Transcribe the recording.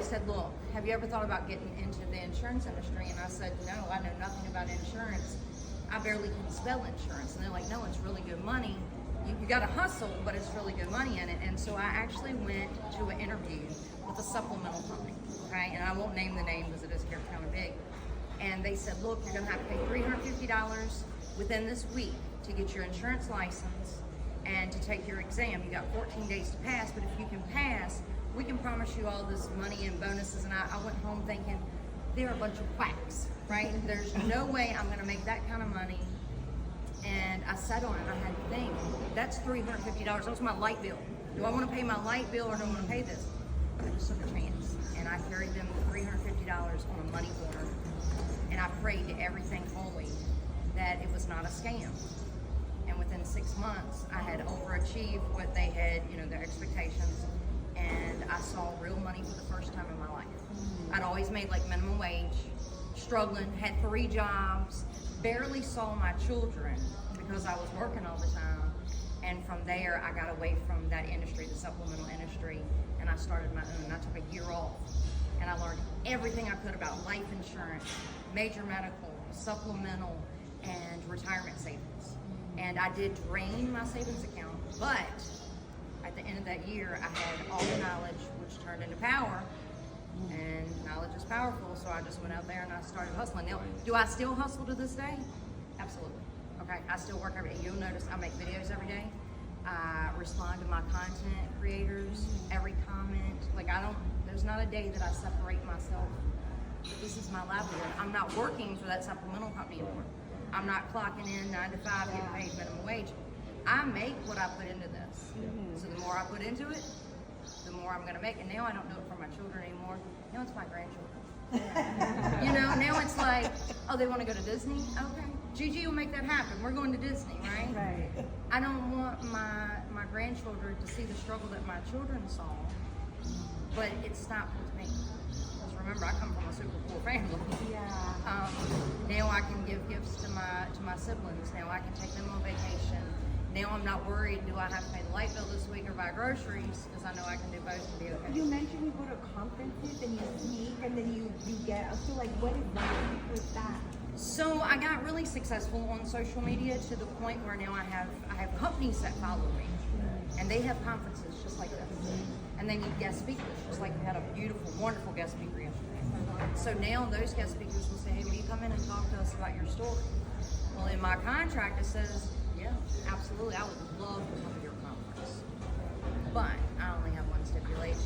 said, look, have you ever thought about getting into the insurance industry? And I said, no, I know nothing about insurance. I barely can spell insurance. And they're like, no, it's really good money. You got to hustle, but it's really good money in it. And so I actually went to an interview with a supplemental company, okay? And I won't name the name because it is kind of big. And they said, look, you're going to have to pay $350 within this week to get your insurance license and to take your exam. You got 14 days to pass, but if you can pass, we can promise you all this money and bonuses. And I went home thinking, they're a bunch of quacks, right? There's no way I'm going to make that kind of money. And I sat on it. I had to think, that's $350. That was my light bill. Do I want to pay my light bill or do I want to pay this? I just took a chance. And I carried them $350 on a money order. And I prayed to everything holy that it was not a scam. And within 6 months, I had overachieved what they had, their expectations. And I saw real money for the first time in my life. I'd always made like minimum wage, struggling, had 3 jobs, barely saw my children because I was working all the time. And from there, I got away from that industry, the supplemental industry, and I started my own. I took a year off, and I learned everything I could about life insurance, major medical, supplemental, and retirement savings. And I did drain my savings account, but at the end of that year, I had all the knowledge, which turned into power, and knowledge is powerful, so I just went out there and I started hustling. Now, do I still hustle to this day? Absolutely. Okay, I still work every day. You'll notice I make videos every day. I respond to my content creators, every comment. Like there's not a day that I separate myself. This is my livelihood. I'm not working for that supplemental company anymore. I'm not clocking in 9 to 5, getting paid minimum wage. I make what I put into this. So the more I put into it, the more I'm gonna make. And now I don't do it for my children anymore. Now it's my grandchildren. Now it's like, oh, they want to go to Disney? Okay. Gigi will make that happen. We're going to Disney, right? Right. I don't want my grandchildren to see the struggle that my children saw, but it stopped with me. Because remember, I come from a super poor family. Yeah. Now I can give gifts to my siblings. Now I can take them on vacation. Now I'm not worried, do I have to pay the light bill this week or buy groceries? Because I know I can do both and be okay. You mentioned you go to conferences and you speak and then you get, so like what is that with that? So I got really successful on social media to the point where now I have companies that follow me. And they have conferences just like this. And they need guest speakers, just like we had a beautiful, wonderful guest speaker yesterday. So now those guest speakers will say, hey, will you come in and talk to us about your story? Well, in my contract, it says, yeah, absolutely, I would love to come to your conference. But I only have one stipulation.